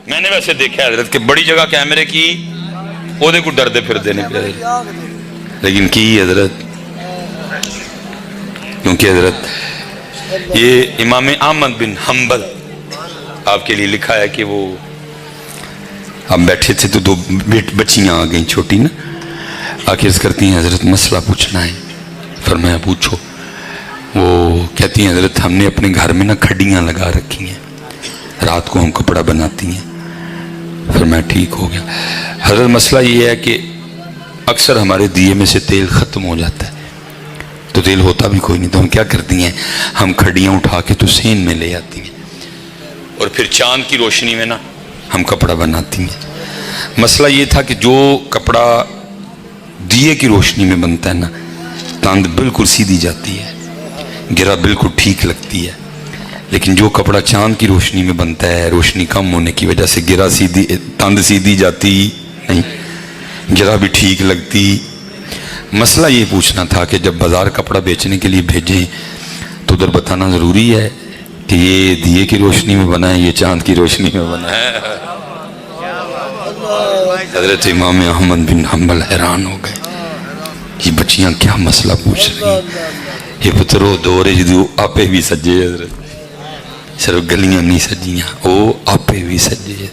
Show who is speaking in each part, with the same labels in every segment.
Speaker 1: میں نے ویسے دیکھا ہے حضرت کہ بڑی جگہ کیمرے کی وہ کو ڈردے پھردے نہیں پہ، لیکن کی حضرت کیونکہ حضرت یہ امام احمد بن حنبل آپ کے لیے لکھا ہے کہ وہ آپ بیٹھے تھے تو دو بچیاں آ گئیں چھوٹی نا، آخر کرتی ہیں حضرت مسئلہ پوچھنا ہے۔ فرمایا پوچھو۔ وہ کہتی ہیں حضرت ہم نے اپنے گھر میں نا کھڈیاں لگا رکھی ہیں، رات کو ہم کپڑا بناتی ہیں۔ فرمایا ٹھیک ہو گیا۔ حضرت مسئلہ یہ ہے کہ اکثر ہمارے دیے میں سے تیل ختم ہو جاتا ہے، تو تیل ہوتا بھی کوئی نہیں، تو ہم کیا کرتی ہیں، ہم کھڈیاں اٹھا کے تو سین میں لے آتی ہیں اور پھر چاند کی روشنی میں نا ہم کپڑا بناتی ہیں۔ مسئلہ یہ تھا کہ جو کپڑا دیے کی روشنی میں بنتا ہے نا، تاند بالکل سیدھی جاتی ہے، گرا بالکل ٹھیک لگتی ہے، لیکن جو کپڑا چاند کی روشنی میں بنتا ہے، روشنی کم ہونے کی وجہ سے گرا سیدھی، تاند سیدھی جاتی نہیں، گرا بھی ٹھیک لگتی۔ مسئلہ یہ پوچھنا تھا کہ جب بازار کپڑا بیچنے کے لیے بھیجیں تو ادھر بتانا ضروری ہے کہ یہ دیے کی روشنی میں بنا ہے، یہ چاند کی روشنی میں بنا ہے۔ حضرت امام احمد بن حنبل حیران ہو گئے، یہ بچیاں کیا مسئلہ پوچھ رہی ہیں، یہ پترو دورے جدو آپے بھی سجے، حضرت صرف گلیاں نہیں سجیاں، وہ آپے بھی سجے،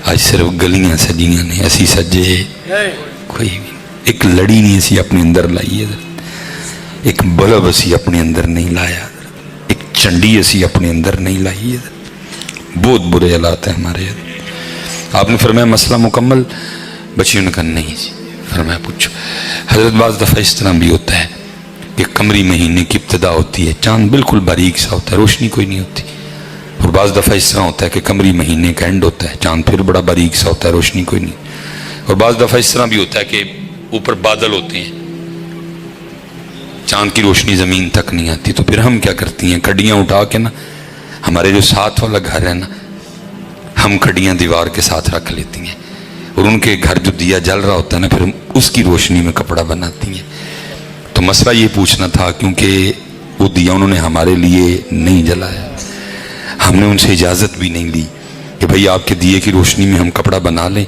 Speaker 1: آج صرف گلیاں سجیاں نہیں، اسی سجے کوئی بھی ایک لڑی نہیں اسی اپنے اندر لائی، حضرت ایک بلب اسی اپنے اندر نہیں لایا، ایک چنڈی اسی اپنے اندر نہیں لائی، بہت برے حالات ہیں ہمارے۔ آپ نے فرمایا مسئلہ مکمل؟ بچیوں نے کہا نہیں جی۔ فرمایا پوچھو۔ حضرت بعض دفعہ اس طرح بھی ہوتا ہے کہ قمری مہینے کی ابتدا ہوتی ہے، چاند بالکل باریک سا ہوتا ہے، روشنی کوئی نہیں ہوتی، اور بعض دفعہ اس طرح ہوتا ہے کہ قمری مہینے کا اینڈ ہوتا ہے، چاند پھر بڑا باریک سا ہوتا ہے، روشنی کوئی نہیں، اور بعض دفعہ اس طرح بھی ہوتا ہے کہ اوپر بادل ہوتے ہیں، چاند کی روشنی زمین تک نہیں آتی، تو پھر ہم کیا کرتی ہیں، کھڈیاں اٹھا کے نا، ہمارے جو ساتھ والا گھر ہے نا، ہم کھڈیاں دیوار کے ساتھ رکھ لیتی ہیں، اور ان کے گھر جو دیا جل رہا ہوتا ہے نا، پھر ہم اس کی روشنی میں کپڑا بناتی ہیں۔ تو مسئلہ یہ پوچھنا تھا کیونکہ وہ دیا انہوں نے ہمارے لیے نہیں جلایا، ہم نے ان سے اجازت بھی نہیں لی کہ بھئی آپ کے دیے کی روشنی میں ہم کپڑا بنا لیں،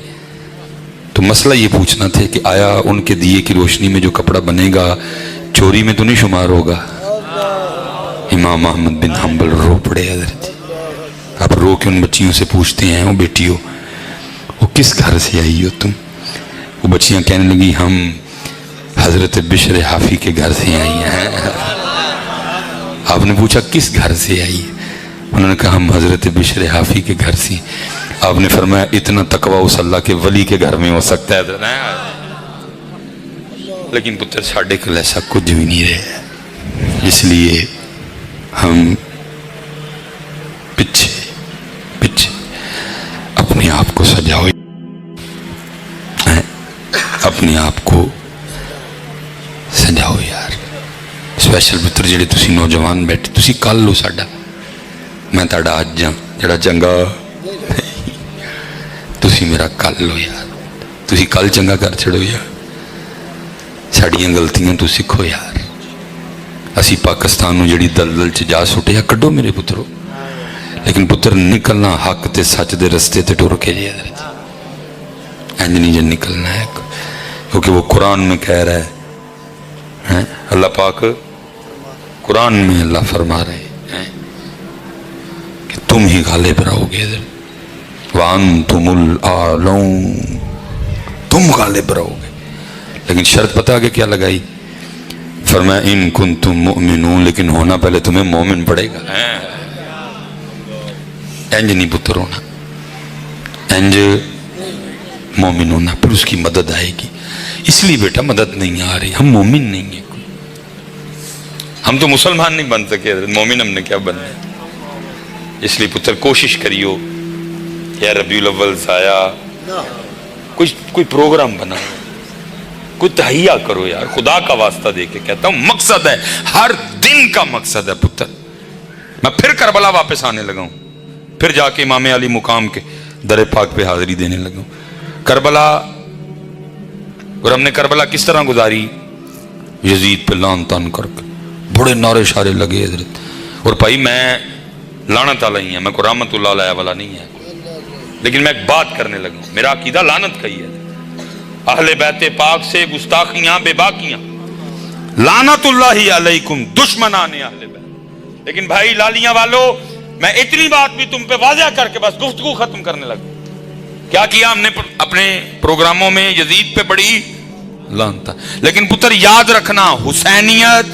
Speaker 1: تو مسئلہ یہ پوچھنا تھا کہ آیا ان کے دیے کی روشنی میں جو کپڑا بنے گا چوری میں تو نہیں شمار ہوگا؟ امام احمد بن حنبل رو پڑے حضرت، اب رو کے ان بچیوں سے پوچھتے ہیں، وہ بیٹیوں وہ کس گھر سے آئی ہو تم؟ وہ بچیاں کہنے لگی ہم حضرت بشر حافی کے گھر سے آئی ہیں۔ آپ نے پوچھا کس گھر سے آئی؟ انہوں نے کہا ہم حضرت بشر حافی کے گھر سے۔ آپ نے فرمایا اتنا تقوی اس اللہ کے ولی کے گھر میں ہو سکتا ہے، لیکن پتر ساڑھے کل ایسا کچھ بھی نہیں رہے، اس لیے ہم پیچھے اپنے آپ کو سجاؤ، اپنے آپ کو سجاؤ یار۔ سپیشل پتر جڑے تسی نوجوان بیٹھے، تسی کل لو ساڈا، میں تاڑا آج جاں جڑا چنگا، تسی میرا کل لو یار، تسی کل چنگا کر چھڑو یار، ساڑیاں غلطیاں تو سکھو یار۔ اسی پاکستان نو جڑی دلدل چ جا سٹیا کڈو میرے پترو، لیکن پتر نکلنا حق تے سچ دے رستے تے ٹر کے جی، اینج نہیں جن نکلنا ہے، کیونکہ وہ قرآن میں کہہ رہا ہے، اللہ پاک قرآن میں اللہ فرما رہے ہیں کہ تم ہی غالب رہو گے، وَأَنْتُمُ الْأَعْلَوْنَ، تم غالب رہو گے، لیکن شرط پتہ آگے کیا لگائی؟ فرمایا ان کنتم مؤمنون، لیکن ہونا پہلے تمہیں مومن پڑے گا، انج نہیں پتر ہونا، انج مومن ہونا، پھر اس کی مدد آئے گی۔ اس لیے بیٹا مدد نہیں آ رہی، ہم مومن نہیں ہیں، ہم تو مسلمان نہیں بن سکے، مومن ہم نے کیا بننا ہے؟ اس لیے پتر کوشش کریو، یا ربیع الاول آیا، کوئی پروگرام بنا، کوئی تہیہ کرو یار، خدا کا واسطہ دے کے کہتا ہوں، مقصد ہے، ہر دن کا مقصد ہے پتر۔ میں پھر کربلا واپس آنے لگا ہوں، پھر جا کے امام علی مقام کے در پاک پہ حاضری دینے لگا ہوں۔ کربلا، اور ہم نے کربلا کس طرح گزاری؟ یزید پہ لان تان کر کے بڑے نعرے شارے لگے حضرت، اور بھائی میں لعنت علیہ ہی ہیں، میں کو رحمت اللہ علیہ والا نہیں ہے، لیکن میں ایک بات کرنے لگا ہوں، میرا عقیدہ لعنت کا ہی ہے، اہل بیت پاک سے گستاخیاں بے باکیاں، لعنت اللہ علیکم دشمنان اہل بیت۔ لیکن بھائی لالیاں والو، میں اتنی بات بھی تم پہ واضح کر کے بس گفتگو ختم کرنے لگا۔ کیا کیا ہم نے اپنے پروگراموں میں یزید پہ بڑی لعنت، لیکن پتر یاد رکھنا، حسینیت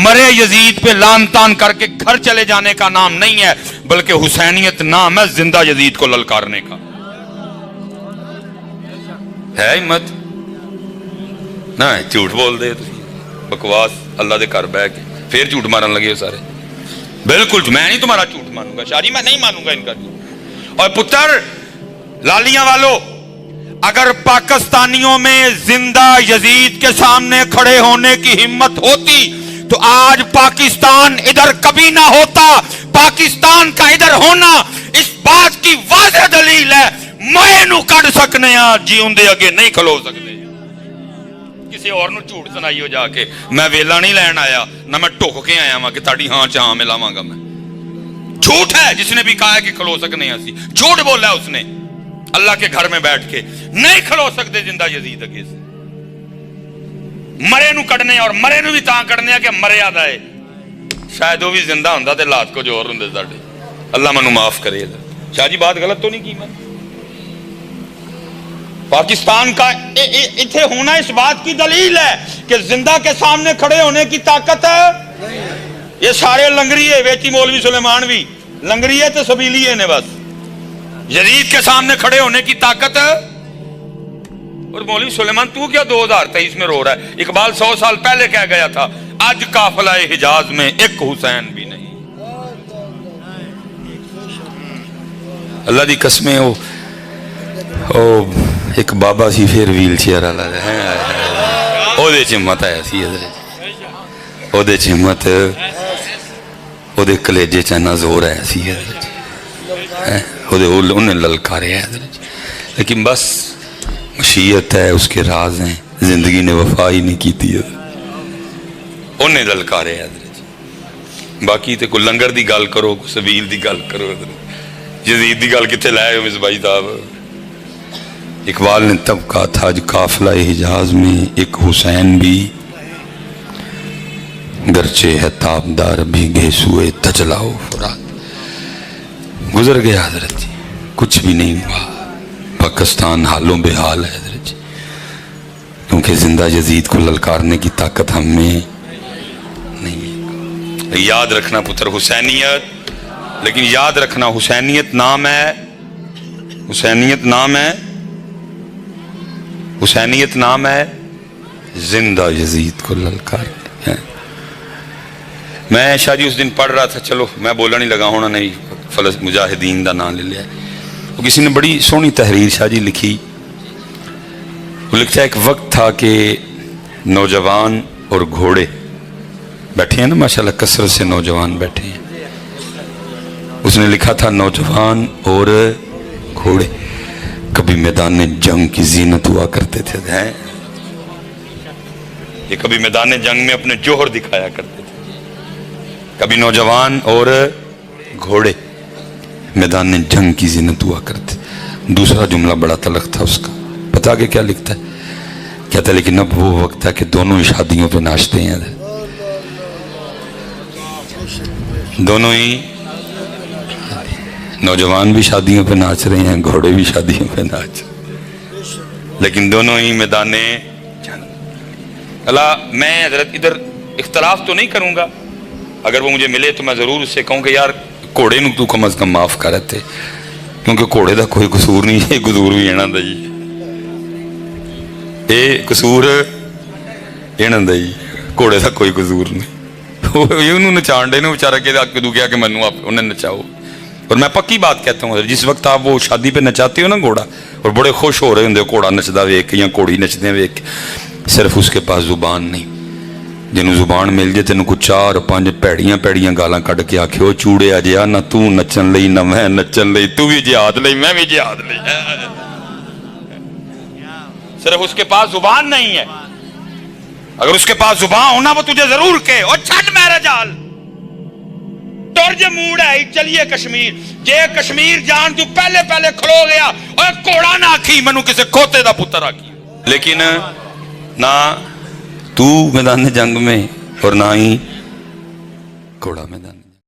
Speaker 1: مرے یزید پہ لعن طعن کر کے گھر چلے جانے کا نام نہیں ہے، بلکہ حسینیت نام ہے زندہ یزید کو للکارنے کا۔ ہے ہمت نہ جھوٹ بول دے تو بکواس اللہ دے گھر بہ کے پھر جھوٹ مارن لگے ہو سارے۔ بالکل میں نہیں تمہارا جھوٹ مانوں گا شاہ جی، میں نہیں مانوں گا ان کا جھوٹ۔ اور پتر لالیاں والو، اگر پاکستانیوں میں زندہ یزید کے سامنے کھڑے ہونے کی ہمت ہوتی تو آج پاکستان ادھر کبھی نہ ہوتا۔ پاکستان کا ادھر ہونا اس بات کی واضح دلیل ہے، میں نو کڑ سکنے ہاں جی اندے اگے نہیں کھلو سکتے۔ کسی اور نو جھوٹ سنائیو جا کے، میں ویلا نہیں لین آیا، نہ میں ٹوک کے آیا ہاں کہ تاڑی ہاں چاہاں میں لاواں گا۔ میں جھوٹ ہے جس نے بھی کہا ہے کہ کھلو سکنے ہاں سی، جھوٹ بولا ہے اس نے۔ اللہ کے گھر میں بیٹھ کے نہیں کھلو سکتے زندہ یزید اگے سے، مرے نو کڑنے اور مرے نو بھی تاں کڑنے کہ مرے آدھا ہے، شاید وہ بھی زندہ ہوندہ تے لات کو جوہر ہوندے ساڑے۔ اللہ منو معاف کرے۔ شاہ جی بات غلط تو نہیں کی میں؟ پاکستان کا اتھے ہونا اس بات کی دلیل ہے کہ زندہ کے سامنے کھڑے ہونے کی طاقت ہے۔ یہ سارے لنگری ہے، ویچی مولوی سلیمان بھی لنگری ہے تو سبیلی ہے نے بس۔ یزید کے سامنے کھڑے ہونے کی طاقت ہے۔ اور مولوی سلیمان تو کیا 2023 میں رو رہا ہے؟ اقبال 100 سال پہلے کہہ گیا تھا، آج قافلہ حجاز میں ایک حسین بھی نہیں۔ اللہ دی قسمیں ایک بابا سی پھر ویل چیئر والا ہے، او دے چمت آیا سی حضرت، او دے چمت، او دے کلیجے چانا زور آیا سی حضرت، او دے انہیں للکارے حضرت۔ لیکن بس مشیت ہے، اس کے راز ہیں، زندگی نے وفا ہی نہیں کی تھی، انہیں للکارے حضرت۔ باقی تے کوئی لنگر دی گل کرو، کوئی سبیل دی گل کرو حضرت، یزید دی گل کتے لائے ہو مصباحی صاحب؟ اقبال نے تب کہا تھا، آج قافلہ حجاز میں ایک حسین بھی، گرچہ ہے تابدار بھیگے سوئے تجلاؤ فرات۔ گزر گیا حضرت جی، کچھ بھی نہیں ہوا۔ پاکستان حالوں بے حال ہے حضرت جی، کیونکہ زندہ یزید کو للکارنے کی طاقت ہم میں نہیں ہے۔ یاد رکھنا پتر حسینیت، لیکن یاد رکھنا حسینیت نام ہے، حسینیت نام ہے، حسینیت نام ہے زندہ یزید کو للکار ہے۔ میں شاہ جی اس دن پڑھ رہا تھا، چلو میں بولا نہیں لگا ہونا نہیں، مجاہدین دا نام لے لیا۔ وہ کسی نے بڑی سونی تحریر شاہ جی لکھی، وہ لکھتا ہے ایک وقت تھا کہ نوجوان اور گھوڑے بیٹھے ہیں نا، ماشاءاللہ کثرت سے نوجوان بیٹھے ہیں۔ اس نے لکھا تھا نوجوان اور گھوڑے کبھی میدان جنگ کی زینت ہوا کرتے تھے، یہ کبھی میدان جنگ میں اپنے جوہر دکھایا کرتے تھے۔ کبھی نوجوان اور گھوڑے میدان جنگ کی زینت ہوا کرتے۔ دوسرا جملہ بڑا تلخ تھا اس کا، پتا کہ کیا لکھتا ہے؟ کہتا ہے لیکن اب وہ وقت ہے کہ دونوں ہی شادیوں پہ ناچتے ہیں، دونوں ہی نوجوان بھی شادیوں پہ ناچ رہے ہیں، گھوڑے بھی شادیوں پہ ناچ، لیکن دونوں ہی میدان جنگ۔ اللہ میں حضرت ادھر اختلاف تو نہیں کروں گا، اگر وہ مجھے ملے تو میں ضرور اس سے کہوں کہ یار گھوڑے نو تو کم از کم معاف کر رہے تھے، کیونکہ گھوڑے دا کوئی قصور نہیں ہے، قصور بھی اینا دا ہی، اے قصور اینا دا ہی، گھوڑے دا کوئی قصور نہیں۔ انہوں نے چانڈے نے بچارہ کے دو کیا کہ منو آپ انہیں نچاؤ۔ اور میں پکی بات کہتا ہوں، جس وقت آپ وہ شادی پہ نچاتے ہو نا گھوڑا، اور بڑے خوش ہو رہے ہوں گھوڑا نچدا ویک کے یا گھوڑی نچدے ویک کے، صرف اس کے پاس زبان نہیں، جنہوں زبان مل جائے تینوں کو 4-5 پیڑیاں پیڑیاں گالاں کٹ کے آکھے، او چوڑے آجیا نہ تو نچن لئی نہ میں نچن لئی، تو بھی جہاد لئی میں بھی جہاد لئی، صرف اس کے پاس زبان نہیں ہے۔ اگر اس کے پاس زبان ہونا وہ تجھے ضرور کہے اور چھٹ میرا جال، ٹر جے موڑ ہے چلیے کشمیر، جے کشمیر جان تو پہلے پہلے کھلو گیا اور کوڑا نہ آکھی منو کسے کھوتے دا پتر آکی، لیکن نہ تو میدان جنگ میں اور نہ ہی کوڑا میدان